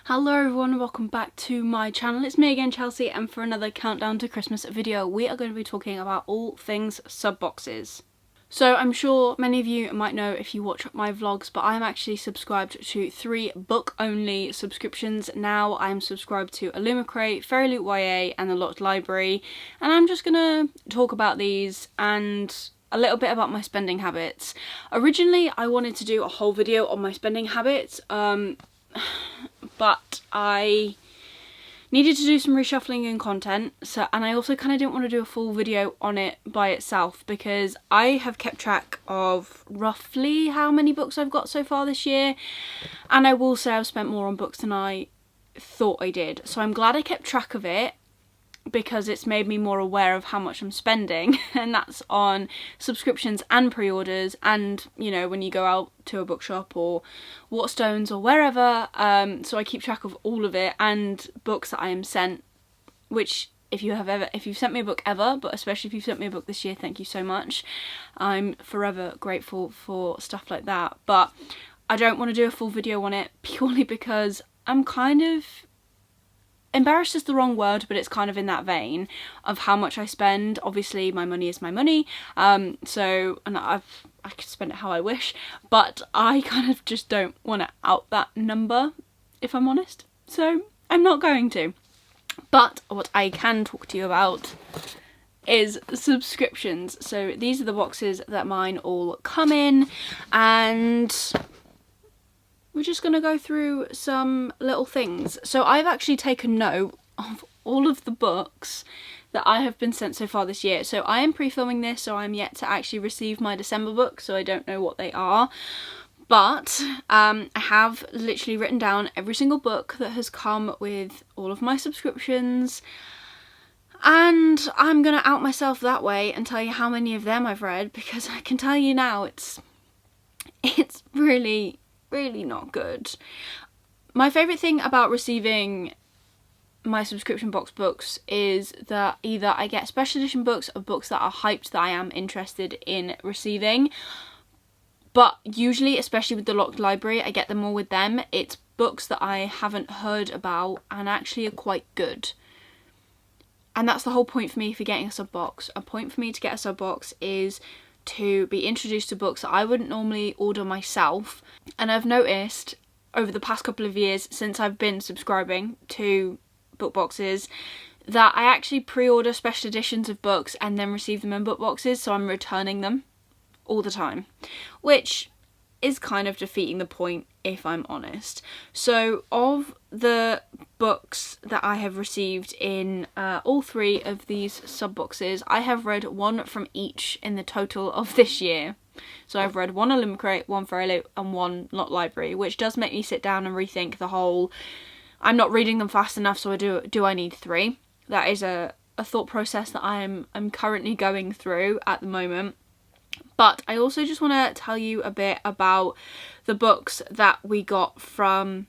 Hello everyone and welcome back to my channel. It's me again, Chelsea, and for another countdown to Christmas video we are going to be talking about all things sub boxes. So I'm sure many of you might know if you watch my vlogs, but I'm actually subscribed to 3 book-only subscriptions now. I'm subscribed to Illumicrate, Fairy Loot YA and The Locked Library, and I'm just gonna talk about these and a little bit about my spending habits. Originally I wanted to do a whole video on my spending habits, but I needed to do some reshuffling in content, and I also kind of didn't want to do a full video on it by itself because I have kept track of roughly how many books I've got so far this year, and I will say I've spent more on books than I thought I did. So I'm glad I kept track of it because it's made me more aware of how much I'm spending, and that's on subscriptions and pre-orders, and you know, when you go out to a bookshop or Waterstones or wherever, so I keep track of all of it, and books that I am sent, which if you've sent me a book ever, but especially if you've sent me a book this year, thank you so much. I'm forever grateful for stuff like that. But I don't want to do a full video on it purely because I'm kind of embarrassed is the wrong word, but it's kind of in that vein of how much I spend. Obviously my money is my money, and I can spend it how I wish, but I kind of just don't want to out that number, if I'm honest, so I'm not going to. But what I can talk to you about is subscriptions. So these are the boxes that mine all come in, and we're just going to go through some little things. So I've actually taken note of all of the books that I have been sent so far this year. So I am pre-filming this, so I'm yet to actually receive my December books, so I don't know what they are. But I have literally written down every single book that has come with all of my subscriptions, and I'm going to out myself that way and tell you how many of them I've read, because I can tell you now it's really not good. My favourite thing about receiving my subscription box books is that either I get special edition books of books that are hyped that I am interested in receiving, but usually, especially with the Locked Library, I get them more with them. It's books that I haven't heard about and actually are quite good. And that's the whole point for me for getting a sub box. A point for me to get a sub box is to be introduced to books that I wouldn't normally order myself. And I've noticed over the past couple of years since I've been subscribing to book boxes that I actually pre-order special editions of books and then receive them in book boxes, so I'm returning them all the time, which is kind of defeating the point if I'm honest. So of the books that I have received in all 3 of these sub boxes, I have read 1 from each in the total of this year. So I've read 1 Illumicrate, 1 Fairy Loot and 1 Locked Library, which does make me sit down and rethink the whole, I'm not reading them fast enough, so do I need 3? That is a thought process that I'm currently going through at the moment. But I also just want to tell you a bit about the books that we got from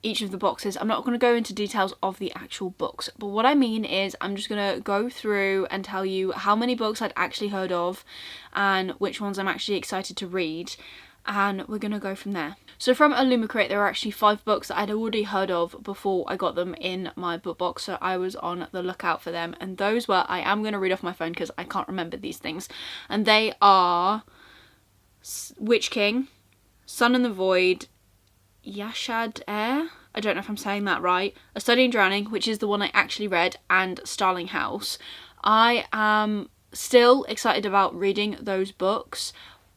each of the boxes. I'm not going to go into details of the actual books, but what I mean is I'm just going to go through and tell you how many books I'd actually heard of and which ones I'm actually excited to read, and we're going to go from there. So from Illumicrate, there were actually 5 books that I'd already heard of before I got them in my book box, so I was on the lookout for them, and those were, I am going to read off my phone because I can't remember these things, and they are Witch King, Sun and the Void, Yashad Air, I don't know if I'm saying that right, A Study in Drowning, which is the one I actually read, and Starling House. I am still excited about reading those books,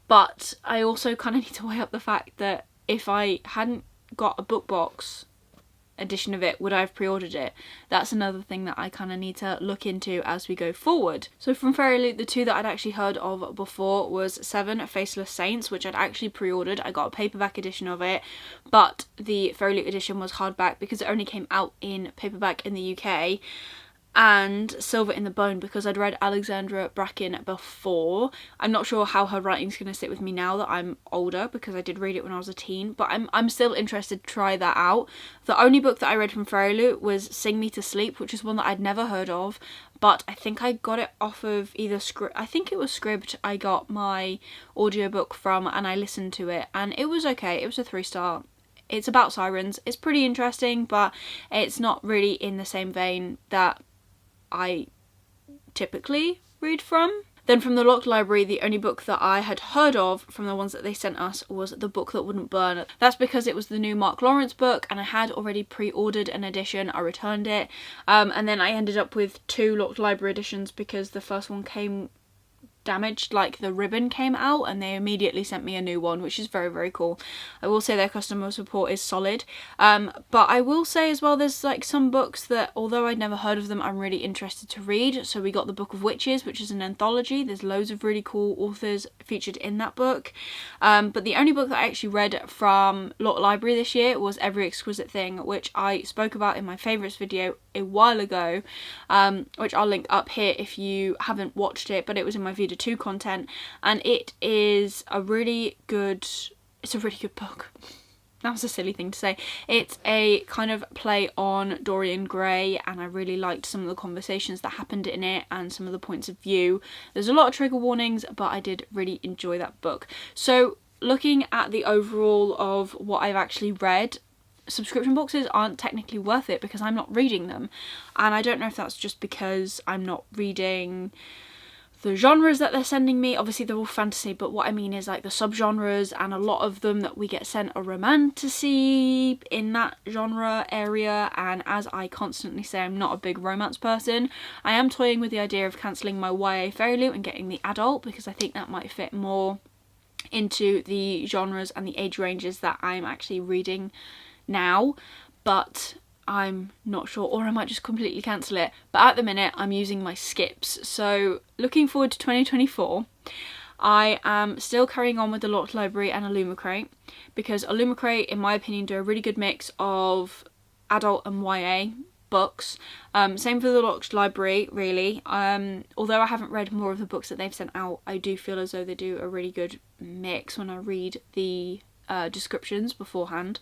but I also kind of need to weigh up the fact that if I hadn't got a book box edition of it, would I have pre-ordered it? That's another thing that I kind of need to look into as we go forward. So from Fairy Loot, the 2 that I'd actually heard of before was 7 Faceless Saints, which I'd actually pre-ordered. I got a paperback edition of it, but the Fairy Loot edition was hardback because it only came out in paperback in the UK, and Silver in the Bone because I'd read Alexandra Bracken before. I'm not sure how her writing's going to sit with me now that I'm older, because I did read it when I was a teen, but I'm still interested to try that out. The only book that I read from Fairy Loot was Sing Me to Sleep, which is one that I'd never heard of, but I think I got it off of either I think it was Scribd I got my audiobook from, and I listened to it and it was okay. It was a 3-star. It's about sirens. It's pretty interesting, but it's not really in the same vein that I typically read from. Then from the Locked Library, the only book that I had heard of from the ones that they sent us was The Book That Wouldn't Burn. That's because it was the new Mark Lawrence book and I had already pre-ordered an edition. I returned it, and then I ended up with 2 Locked Library editions because the first one came damaged, like the ribbon came out, and they immediately sent me a new one, which is very, very cool. I will say their customer support is solid, but I will say as well, there's like some books that, although I'd never heard of them, I'm really interested to read. So we got The Book of Witches, which is an anthology. There's loads of really cool authors featured in that book, but the only book that I actually read from Locked Library this year was Every Exquisite Thing, which I spoke about in my favourites video a while ago, which I'll link up here if you haven't watched it, but it was in my Vida 2 content, and it is a really good, it's a really good book. That was a silly thing to say. It's a kind of play on Dorian Gray, and I really liked some of the conversations that happened in it and some of the points of view. There's a lot of trigger warnings, but I did really enjoy that book. So looking at the overall of what I've actually read, subscription boxes aren't technically worth it because I'm not reading them, and I don't know if that's just because I'm not reading the genres that they're sending me. Obviously they're all fantasy, but what I mean is like the subgenres, and a lot of them that we get sent are romantasy in that genre area, and as I constantly say, I'm not a big romance person. I am toying with the idea of cancelling my YA Fairy Loot and getting the adult, because I think that might fit more into the genres and the age ranges that I'm actually reading now, but I'm not sure, or I might just completely cancel it. But at the minute I'm using my skips. So looking forward to 2024, I am still carrying on with the Locked Library and Illumicrate, because Illumicrate in my opinion do a really good mix of adult and YA books. Same for the Locked Library really. Although I haven't read more of the books that they've sent out, I do feel as though they do a really good mix when I read the descriptions beforehand.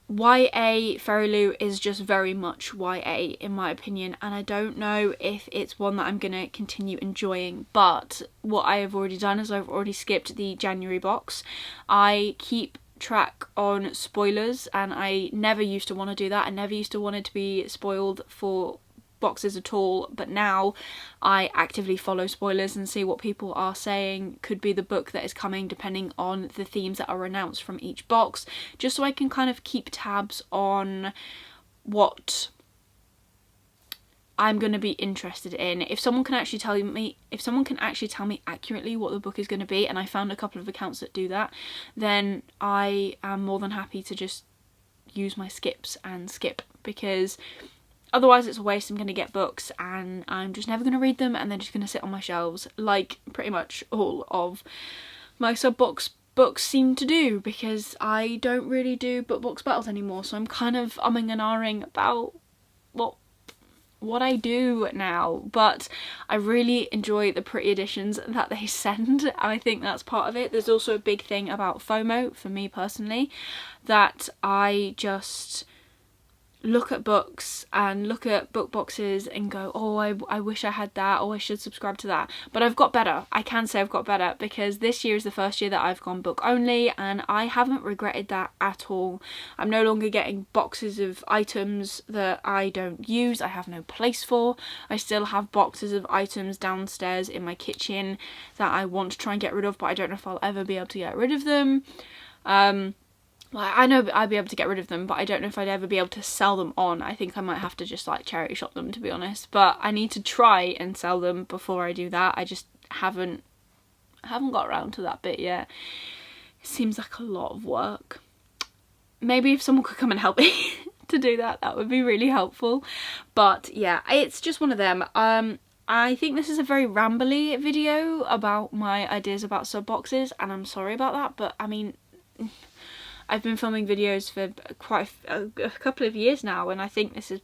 YA Fairy Loot is just very much YA in my opinion, and I don't know if it's one that I'm going to continue enjoying, but what I have already done is I've already skipped the January box. I keep track on spoilers, and I never used to want to do that. I never used to want it to be spoiled for boxes at all, but now I actively follow spoilers and see what people are saying could be the book that is coming, depending on the themes that are announced from each box, just so I can kind of keep tabs on what I'm going to be interested in. If someone can actually tell me accurately what the book is going to be, and I found a couple of accounts that do that, then I am more than happy to just use my skips and skip, because otherwise it's a waste. I'm going to get books and I'm just never going to read them, and they're just going to sit on my shelves like pretty much all of my sub-box books seem to do, because I don't really do BookBox battles anymore, so I'm kind of umming and ahhing about what I do now. But I really enjoy the pretty editions that they send, and I think that's part of it. There's also a big thing about FOMO for me personally, that I just look at books and look at book boxes and go, oh, I wish I had that, or I should subscribe to that. But I've got better. I can say I've got better, because this year is the first year that I've gone book only, and I haven't regretted that at all. I'm no longer getting boxes of items that I don't use, I have no place for. I still have boxes of items downstairs in my kitchen that I want to try and get rid of, but I don't know if I'll ever be able to get rid of them. I know I'd be able to get rid of them, but I don't know if I'd ever be able to sell them on. I think I might have to just like charity shop them, to be honest. But I need to try and sell them before I do that. I just haven't got around to that bit yet. It seems like a lot of work. Maybe if someone could come and help me to do that, that would be really helpful. But yeah, it's just one of them. I think this is a very rambly video about my ideas about sub boxes, and I'm sorry about that, but I mean, I've been filming videos for quite a couple of years now, and I think this is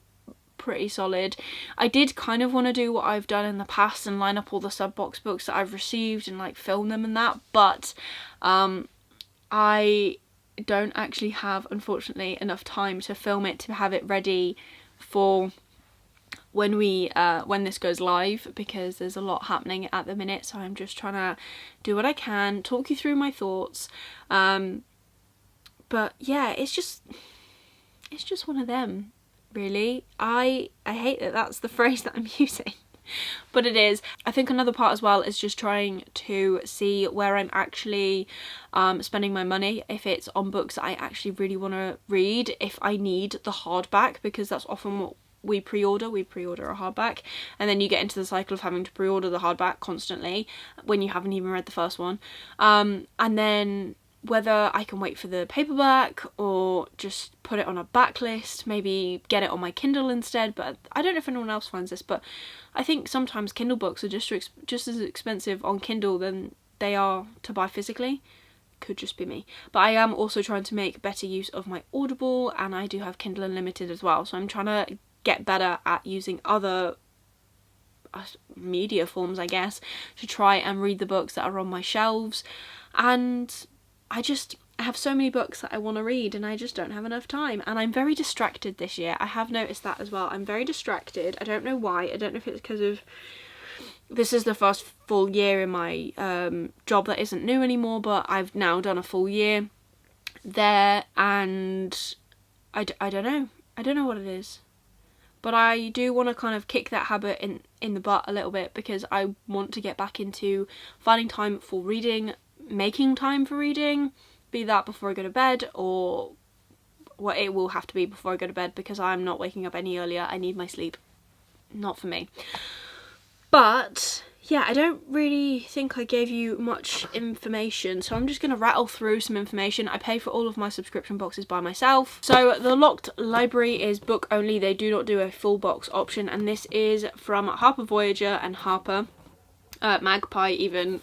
pretty solid. I did kind of want to do what I've done in the past and line up all the sub box books that I've received and like film them and that, but I don't actually have, unfortunately, enough time to film it to have it ready for when this goes live, because there's a lot happening at the minute. So I'm just trying to do what I can, talk you through my thoughts, But yeah, it's just one of them, really. I hate that that's the phrase that I'm using, but it is. I think another part as well is just trying to see where I'm actually spending my money, if it's on books that I actually really want to read, if I need the hardback, because that's often what we pre-order a hardback, and then you get into the cycle of having to pre-order the hardback constantly when you haven't even read the first one, and then whether I can wait for the paperback or just put it on a backlist, maybe get it on my Kindle instead. But I don't know if anyone else finds this, but I think sometimes Kindle books are just as expensive on Kindle than they are to buy physically. Could just be me. But I am also trying to make better use of my Audible, and I do have Kindle Unlimited as well, so I'm trying to get better at using other media forms, I guess, to try and read the books that are on my shelves. And I have so many books that I want to read, and I just don't have enough time, and I'm very distracted this year. I have noticed that as well. I'm very distracted. I don't know why. I don't know if it's because of this is the first full year in my job that isn't new anymore, but I've now done a full year there, and I don't know. I don't know what it is. But I do want to kind of kick that habit in the butt a little bit, because I want to get back into finding time for reading, making time for reading, be that before I go to bed, or well, it will have to be before I go to bed, because I'm not waking up any earlier. I need my sleep. Not for me. But yeah, I don't really think I gave you much information, so I'm just going to rattle through some information. I pay for all of my subscription boxes by myself. So the Locked Library is book only. They do not do a full box option, and this is from Harper Voyager and Harper Magpie even.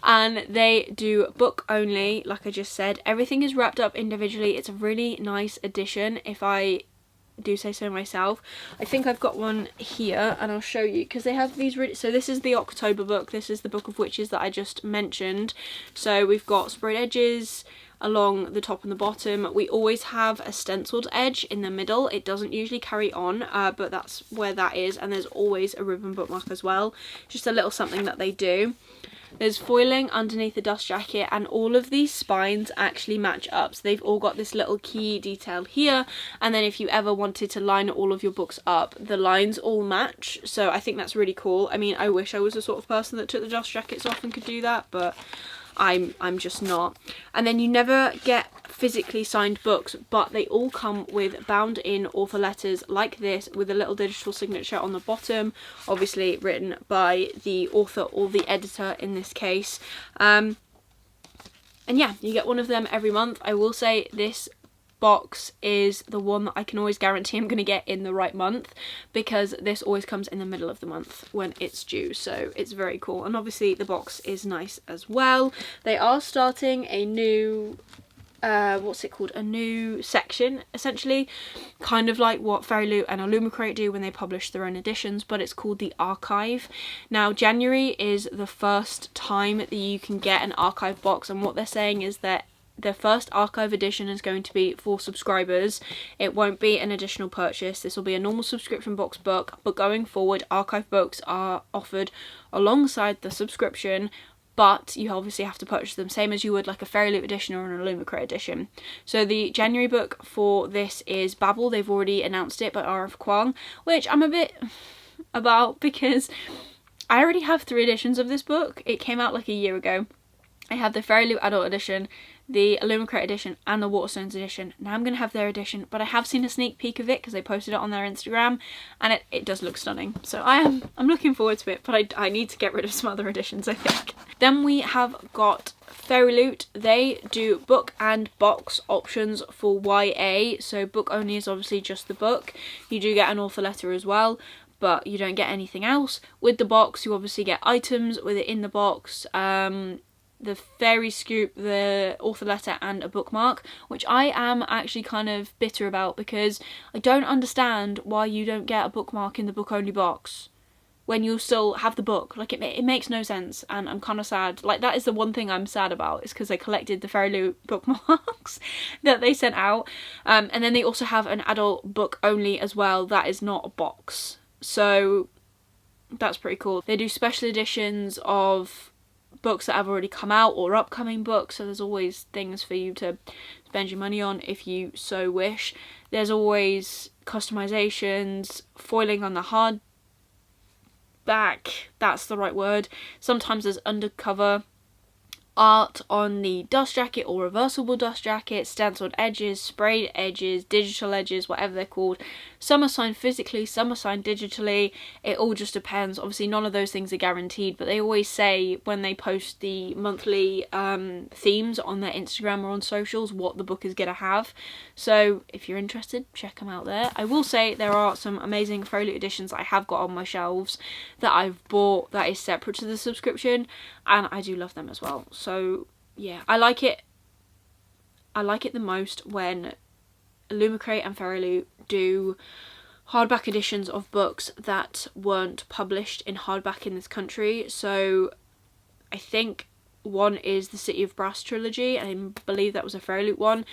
And they do book only, like I just said. Everything is wrapped up individually. It's a really nice edition, if I do say so myself. I think I've got one here, and I'll show you, because they have these really, so this is the October book. This is the Book of Witches that I just mentioned. So we've got sprayed edges along the top and the bottom. We always have a stenciled edge in the middle. It doesn't usually carry on, but that's where that is. And there's always a ribbon bookmark as well, just a little something that they do. There's foiling underneath the dust jacket, and all of these spines actually match up. So they've all got this little key detail here, and then if you ever wanted to line all of your books up, the lines all match. So I think that's really cool. I mean, I wish I was the sort of person that took the dust jackets off and could do that, but I'm just not. And then you never get physically signed books, but they all come with bound in author letters like this, with a little digital signature on the bottom, obviously written by the author or the editor in this case. And yeah, you get one of them every month. I will say this box is the one that I can always guarantee I'm going to get in the right month, because this always comes in the middle of the month when it's due, so it's very cool. And obviously the box is nice as well. They are starting a new what's it called, a new section, essentially, kind of like what FairyLoot and Illumicrate do when they publish their own editions, but it's called the Archive. Now January is the first time that you can get an archive box, and what they're saying is that the first archive edition is going to be for subscribers. It won't be an additional purchase. This will be a normal subscription box book, but going forward archive books are offered alongside the subscription, but you obviously have to purchase them same as you would like a FairyLoot edition or an Illumicrate edition. So the January book for this is Babel. They've already announced it, by R.F. Kuang, which I'm a bit about, because I already have 3 editions of this book. It came out like a year ago. I have the FairyLoot adult edition, the Illumicrate edition, and the Waterstones edition. Now I'm going to have their edition, but I have seen a sneak peek of it because they posted it on their Instagram, and it does look stunning. So I'm looking forward to it, but I need to get rid of some other editions, I think. Then we have got FairyLoot. They do book and box options for YA. So book only is obviously just the book. You do get an author letter as well, but you don't get anything else. With the box, you obviously get items with it in the box. The Fairy Scoop, the author letter, and a bookmark, which I am actually kind of bitter about, because I don't understand why you don't get a bookmark in the book only box when you still have the book. Like, it makes no sense, and I'm kind of sad. Like, that is the one thing I'm sad about, is because I collected the FairyLoot bookmarks that they sent out. And then they also have an adult book only as well that is not a box, so that's pretty cool. They do special editions of books that have already come out or upcoming books, so there's always things for you to spend your money on if you so wish. There's always customizations, foiling on the hard back, that's the right word. Sometimes there's undercover art on the dust jacket or reversible dust jacket, stenciled edges, sprayed edges, digital edges, whatever they're called. Some are signed physically, some are signed digitally. It all just depends. Obviously none of those things are guaranteed, but they always say when they post the monthly themes on their Instagram or on socials what the book is going to have. So if you're interested, check them out there. I will say there are some amazing Folio editions I have got on my shelves that I've bought that is separate to the subscription, and I do love them as well. So yeah, I like it the most when Illumicrate and FairyLoot do hardback editions of books that weren't published in hardback in this country. So I think one is the City of Brass trilogy, and I believe that was a FairyLoot one.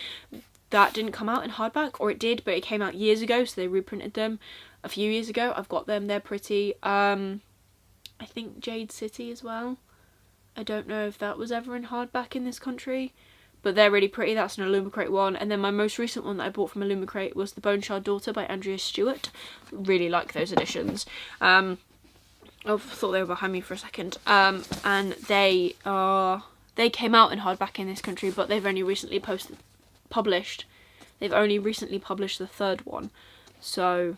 That didn't come out in hardback, or it did, but it came out years ago, so they reprinted them a few years ago. I've got them, they're pretty. I think Jade City as well. I don't know if that was ever in hardback in this country, but they're really pretty. That's an Illumicrate one. And then my most recent one that I bought from Illumicrate was The Bone Shard Daughter by Andrea Stewart. Really like those editions. I thought they were behind me for a second. And they came out in hardback in this country, but they've only recently published. They've only recently published the third one. So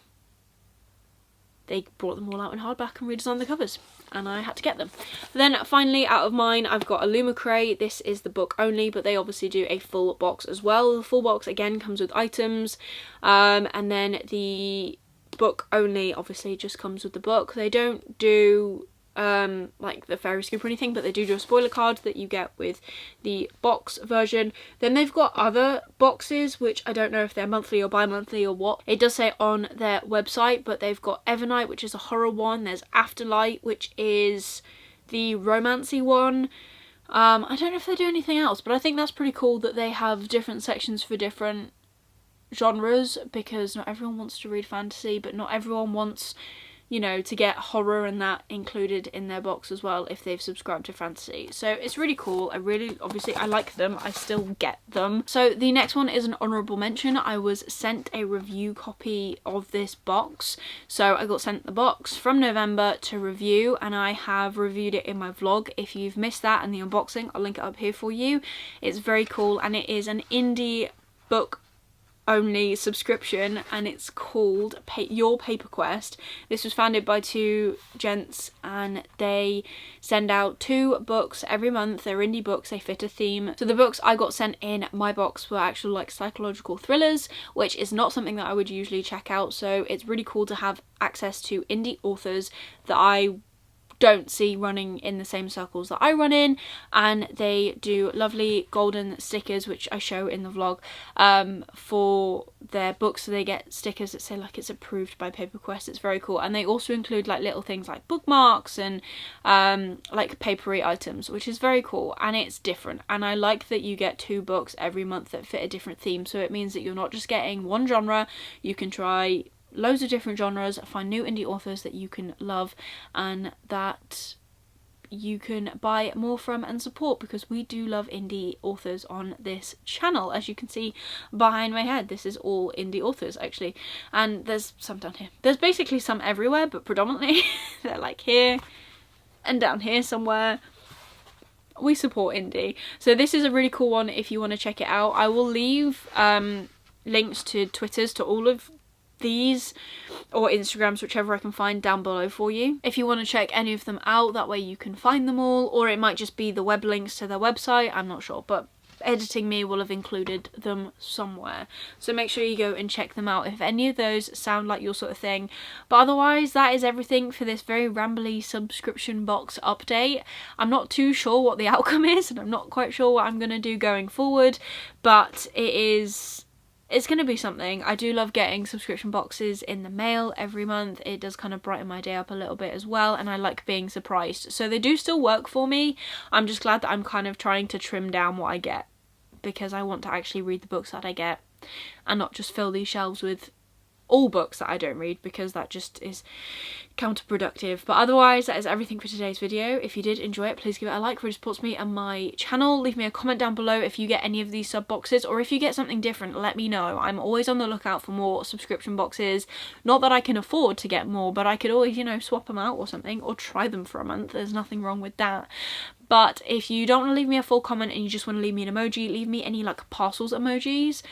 they brought them all out in hardback and redesigned the covers, and I had to get them. Then finally, out of mine, I've got Illumicrate. This is the book only, but they obviously do a full box as well. The full box again comes with items, and then the book only obviously just comes with the book. They don't do like the fairy scoop or anything, but they do a spoiler card that you get with the box version. Then they've got other boxes, which I don't know if they're monthly or bi-monthly or what. It does say on their website, but they've got Evernight, which is a horror one. There's Afterlight, which is the romancy one. I don't know if they do anything else, but I think that's pretty cool that they have different sections for different genres, because not everyone wants to read fantasy, but not everyone wants, you know, to get horror and that included in their box as well if they've subscribed to fantasy. So it's really cool. I like them. I still get them. So the next one is an honourable mention. I was sent a review copy of this box. So I got sent the box from November to review, and I have reviewed it in my vlog. If you've missed that and the unboxing, I'll link it up here for you. It's very cool, and it is an indie book only subscription, and it's called Your Paper Quest. This was founded by two gents, and they send out 2 books every month. They're indie books, they fit a theme. So the books I got sent in my box were actual like psychological thrillers, which is not something that I would usually check out. So it's really cool to have access to indie authors that I don't see running in the same circles that I run in, and they do lovely golden stickers, which I show in the vlog, for their books. So they get stickers that say like it's approved by Paper Quest. It's very cool, and they also include like little things like bookmarks and like papery items, which is very cool, and it's different. And I like that you get 2 books every month that fit a different theme, so it means that you're not just getting one genre. You can try loads of different genres, find new indie authors that you can love and that you can buy more from and support, because we do love indie authors on this channel. As you can see behind my head, this is all indie authors actually, and there's some down here. There's basically some everywhere, but predominantly they're like here and down here somewhere. We support indie. So this is a really cool one if you want to check it out. I will leave links to Twitters to all of these, or Instagrams, whichever I can find, down below for you if you want to check any of them out. That way you can find them all, or it might just be the web links to their website, I'm not sure, but editing me will have included them somewhere, so make sure you go and check them out if any of those sound like your sort of thing. But otherwise, that is everything for this very rambly subscription box update. I'm not too sure what the outcome is, and I'm not quite sure what I'm going to do going forward, but it's going to be something. I do love getting subscription boxes in the mail every month. It does kind of brighten my day up a little bit as well, and I like being surprised. So they do still work for me. I'm just glad that I'm kind of trying to trim down what I get, because I want to actually read the books that I get and not just fill these shelves with all books that I don't read, because that just is counterproductive. But otherwise, that is everything for today's video. If you did enjoy it, please give it a like, really supports me and my channel. Leave me a comment down below if you get any of these sub boxes, or if you get something different, let me know. I'm always on the lookout for more subscription boxes. Not that I can afford to get more, but I could always, you know, swap them out or something, or try them for a month. There's nothing wrong with that. But if you don't want to leave me a full comment and you just want to leave me an emoji, leave me any like parcels emojis.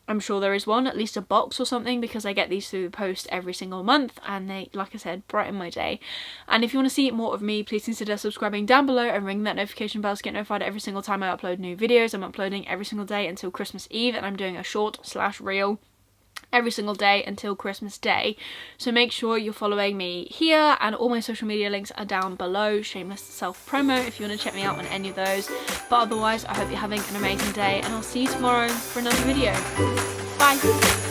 I'm sure there is one, at least a box or something, because I get these through the post every single month, and they, like I said, brighten my day. And if you want to see more of me, please consider subscribing down below and ring that notification bell to get notified every single time I upload new videos. I'm uploading every single day until Christmas Eve, and I'm doing a short/reel every single day until Christmas Day. So make sure you're following me here, and all my social media links are down below. Shameless self-promo if you want to check me out on any of those. But otherwise, I hope you're having an amazing day, and I'll see you tomorrow for another video. Bye!